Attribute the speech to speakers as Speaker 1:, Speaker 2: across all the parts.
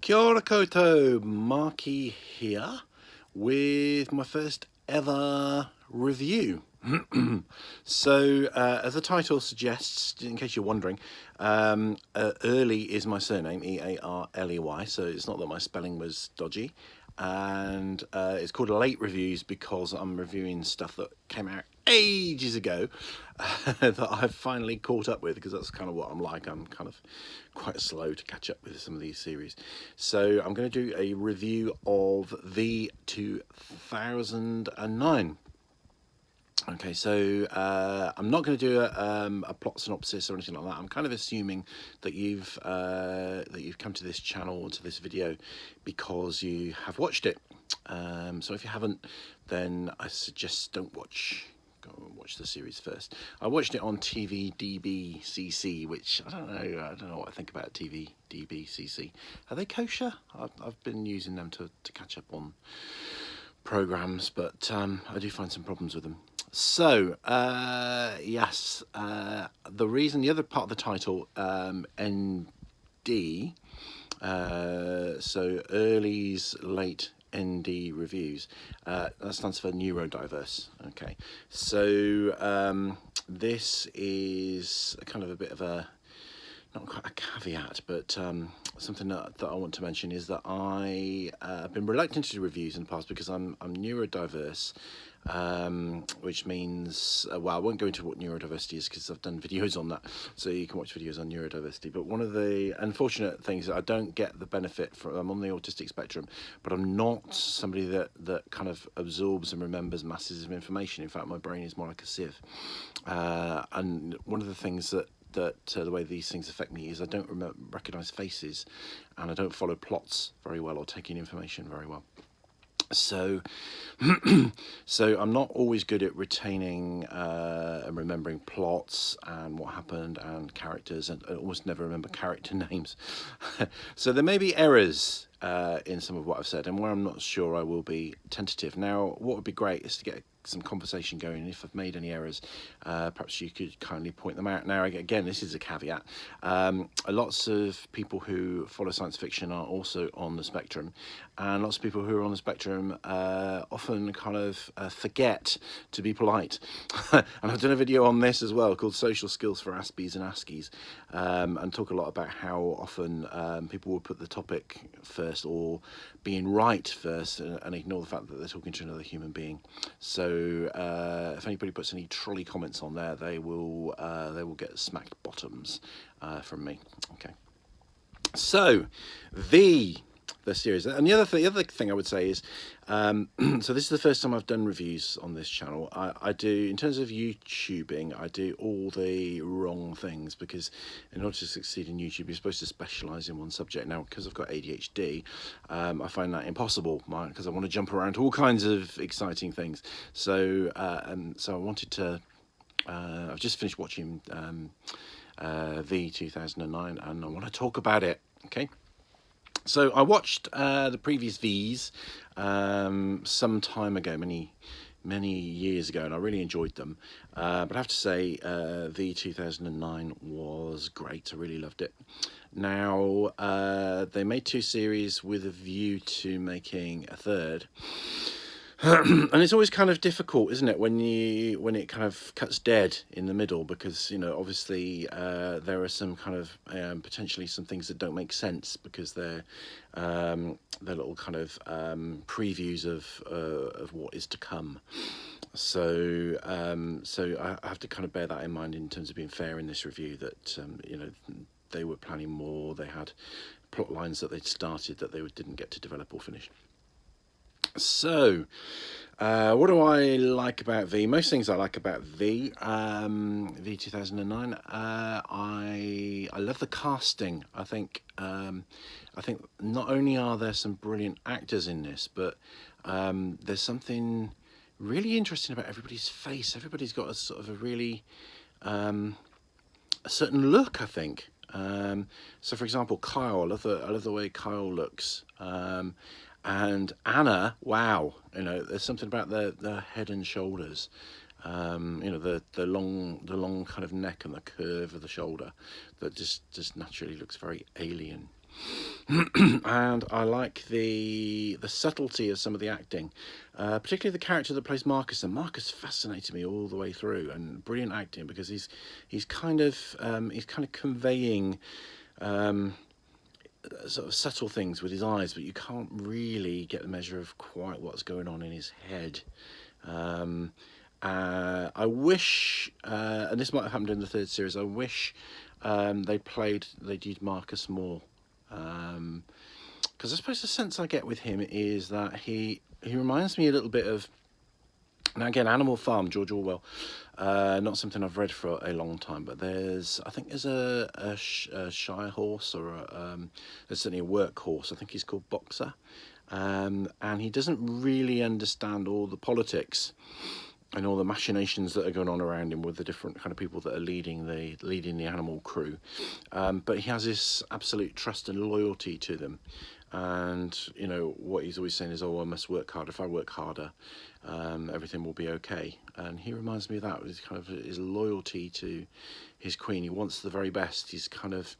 Speaker 1: Kia ora koutou, Markie here with my first ever review. So, as the title suggests, in case you're wondering, Earley is my surname, E-A-R-L-E-Y, so it's not that my spelling was dodgy. And it's called Late Reviews because I'm reviewing stuff that came out ages ago that I've finally caught up with, because that's kind of what I'm like. I'm kind of quite slow to catch up with some of these series. So I'm going to do a review of the 2009. Okay, so I'm not going to do a plot synopsis or anything like that. I'm kind of assuming that you've come to this channel, to this video, because you have watched it. So if you haven't, then I suggest don't watch. Go and watch the series first. I watched it on TVDBCC, which I don't know what I think about TVDBCC. Are they kosher? I've been using them to catch up on programs, but I do find some problems with them. So yes, the other part of the title, ND, so Earley's Late ND Reviews, that stands for Neuro-Diverse. Okay, so this is a kind of a bit of a, not quite a caveat, but something that I want to mention is that I have been reluctant to do reviews in the past because I'm neurodiverse, which means, well, I won't go into what neurodiversity is because I've done videos on that, so you can watch videos on neurodiversity. But one of the unfortunate things that I don't get the benefit from, I'm on the autistic spectrum, but I'm not somebody that kind of absorbs and remembers masses of information. In fact, my brain is more like a sieve. And one of the things that the way these things affect me is I don't recognise faces, and I don't follow plots very well or take in information very well. So, so I'm not always good at retaining and remembering plots and what happened and characters, and I almost never remember character names. So there may be errors in some of what I've said, and where I'm not sure, I will be tentative. Now, what would be great is to get some conversation going, and if I've made any errors, perhaps you could kindly point them out. Now, again, this is a caveat. Lots of people who follow science fiction are also on the spectrum, and lots of people who are on the spectrum often kind of forget to be polite. And I've done a video on this as well called Social Skills for Aspies and Askies, and talk a lot about how often people will put the topic first or being right first and ignore the fact that they're talking to another human being. So if anybody puts any trolley comments on there, they will get smacked bottoms from me. Okay. So the series, and the other thing I would say is, so this is the first time I've done reviews on this channel. I do, in terms of YouTubing, I do all the wrong things, because in order to succeed in YouTube, you're supposed to specialise in one subject. Now, because I've got ADHD, I find that impossible, because I want to jump around to all kinds of exciting things. So, so I wanted to. I've just finished watching V 2009, and I want to talk about it. Okay. So I watched the previous Vs some time ago, many years ago, and I really enjoyed them. But I have to say, V 2009 was great. I really loved it. Now, they made 2 series with a view to making a third. And it's always kind of difficult, isn't it, when it kind of cuts dead in the middle, because, you know, obviously there are some kind of potentially some things that don't make sense, because they're little kind of previews of what is to come. So so I have to kind of bear that in mind in terms of being fair in this review, that you know, they were planning more. They had plot lines that they'd started that they didn't get to develop or finish. So, what do I like about V? Most things I like about V 2009. I love the casting. I think not only are there some brilliant actors in this, but there's something really interesting about everybody's face. Everybody's got a sort of a really a certain look, I think. So, for example, Kyle. I love the way Kyle looks. And Anna, wow, you know, there's something about the head and shoulders You know, the long kind of neck and the curve of the shoulder that just naturally looks very alien. And I like the subtlety of some of the acting, particularly the character that plays Marcus. And Marcus fascinated me all the way through, and brilliant acting, because he's kind of conveying sort of subtle things with his eyes, but you can't really get the measure of quite what's going on in his head. I wish, and this might have happened in the third series, I wish they'd used Marcus more. Because I suppose the sense I get with him is that he reminds me a little bit of, now again, Animal Farm, George Orwell, not something I've read for a long time, but I think there's a Shire horse, or there's certainly a work horse, I think he's called Boxer, and he doesn't really understand all the politics and all the machinations that are going on around him with the different kind of people that are leading the animal crew, but he has this absolute trust and loyalty to them. And you know what he's always saying is, "Oh, I must work hard. If I work harder, everything will be okay." And he reminds me of that, with kind of his loyalty to his queen. He wants the very best. He's kind of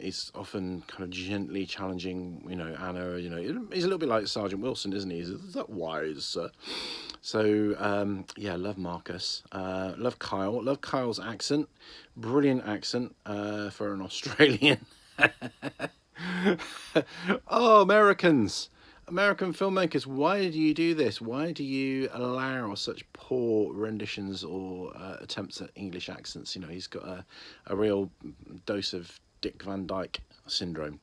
Speaker 1: he's often kind of gently challenging, you know, Anna. You know, he's a little bit like Sergeant Wilson, isn't he? Is that wise, sir? So yeah, love Marcus. Love Kyle. Love Kyle's accent. Brilliant accent for an Australian. Oh, American filmmakers, why do you do this? Why do you allow such poor renditions or attempts at English accents? You know, he's got a real dose of Dick Van Dyke syndrome.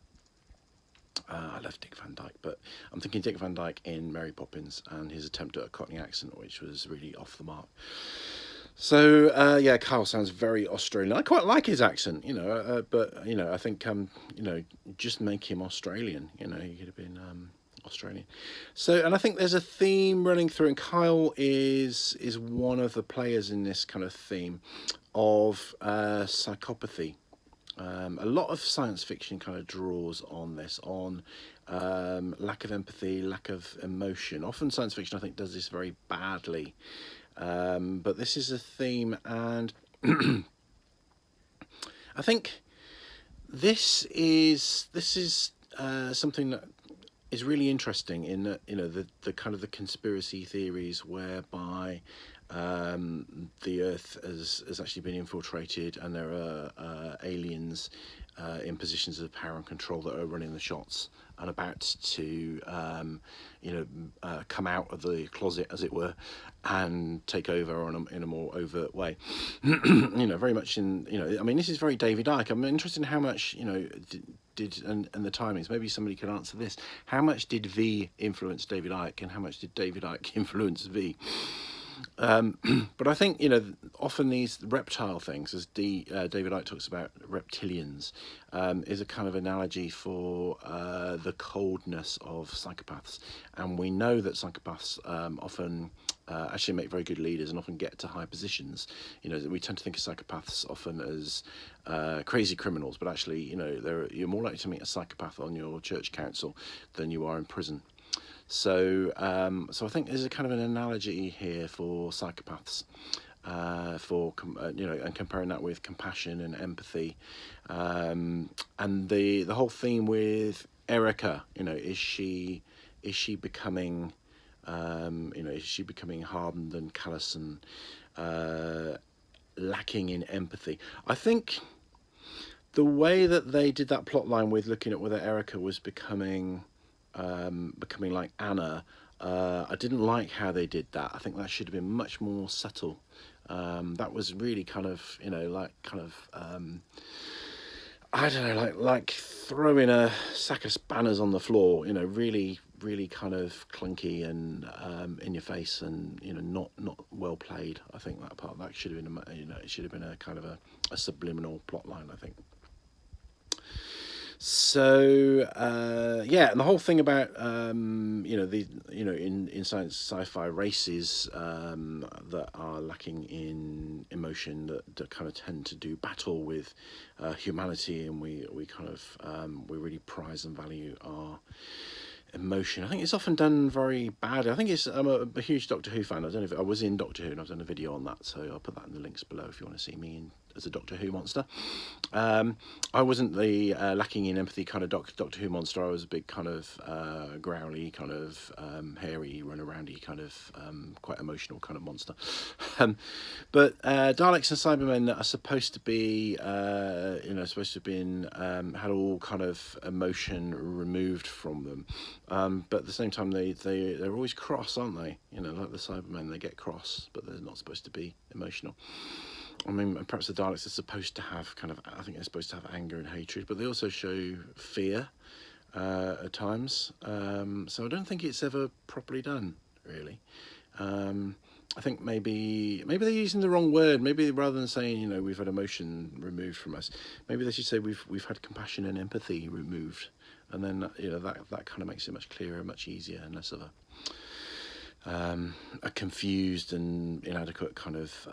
Speaker 1: I love Dick Van Dyke, but I'm thinking Dick Van Dyke in Mary Poppins and his attempt at a Cockney accent, which was really off the mark. So yeah, Kyle sounds very Australian. I quite like his accent, you know, but you know, I think you know, just make him Australian. You know, he could have been Australian. So, and I think there's a theme running through, and Kyle is one of the players in this kind of theme of psychopathy. A lot of science fiction kind of draws on this, on lack of empathy, lack of emotion. Often science fiction, I think, does this very badly. But this is a theme, and I think this is something that is really interesting, in that, you know, the kind of the conspiracy theories whereby the Earth has actually been infiltrated, and there are aliens in positions of power and control that are running the shots and about to come out of the closet, as it were, and take over in a more overt way. You know, very much in, you know, I mean, this is very David Icke. I'm interested in how much, you know, did and the timings. Maybe somebody can answer this. How much did V influence David Icke, and how much did David Icke influence V? But I think, you know, often these reptile things, as David Icke talks about reptilians, is a kind of analogy for the coldness of psychopaths. And we know that psychopaths often actually make very good leaders and often get to high positions. You know, we tend to think of psychopaths often as crazy criminals, but actually, you know, you're more likely to meet a psychopath on your church council than you are in prison. So, so I think there's a kind of an analogy here for psychopaths, you know, and comparing that with compassion and empathy, and the whole theme with Erica. You know, is she becoming, you know, is she becoming hardened and callous and lacking in empathy? I think the way that they did that plot line with looking at whether Erica was becoming like Anna, I didn't like how they did that. I think that should have been much more subtle. That was really kind of, you know, like kind of I don't know, like throwing a sack of spanners on the floor. You know, really kind of clunky and in your face, and, you know, not well played. I think that part, that should have been you know, it should have been a kind of a subliminal plot line, I think. So yeah, and the whole thing about you know, in science sci-fi races that are lacking in emotion, that kind of tend to do battle with humanity, and we kind of we really prize and value our emotion. I think it's often done very badly. I think it's, I'm a huge Doctor Who fan. I don't know if I was in Doctor Who and I've done a video on that, so I'll put that in the links below if you want to see me as a Doctor Who monster. I wasn't the lacking in empathy kind of Doctor Who monster. I was a big kind of growly, kind of hairy, run aroundy kind of quite emotional kind of monster. But Daleks and Cybermen are supposed to be, supposed to have been had all kind of emotion removed from them. But at the same time, they're always cross, aren't they? Like the Cybermen, they get cross, but they're not supposed to be emotional. I mean, perhaps the Daleks are supposed to have I think they're supposed to have anger and hatred, but they also show fear at times. So I don't think it's ever properly done, really. I think maybe they're using the wrong word. Maybe rather than saying, we've had emotion removed from us, maybe they should say we've had compassion and empathy removed, and then that kind of makes it much clearer, much easier, and less of a confused and inadequate kind of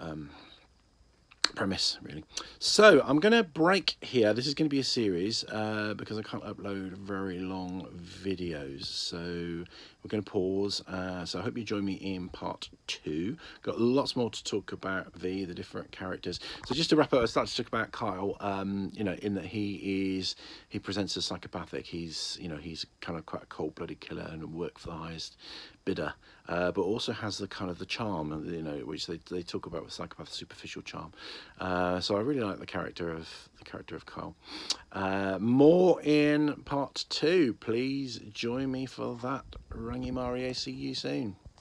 Speaker 1: premise, really. So I'm going to break here. This is going to be a series because I can't upload very long videos, so we're going to pause. So I hope you join me in part 2. Got lots more to talk about the different characters. So just to wrap up, I started to talk about Kyle. In that he presents as psychopathic. He's kind of quite a cold-blooded killer and work for the highest bidder, but also has the kind of the charm, which they talk about with psychopath, superficial charm. So I really like the character of Kyle. More in part 2. Please join me for that. Rangimarie, see you soon.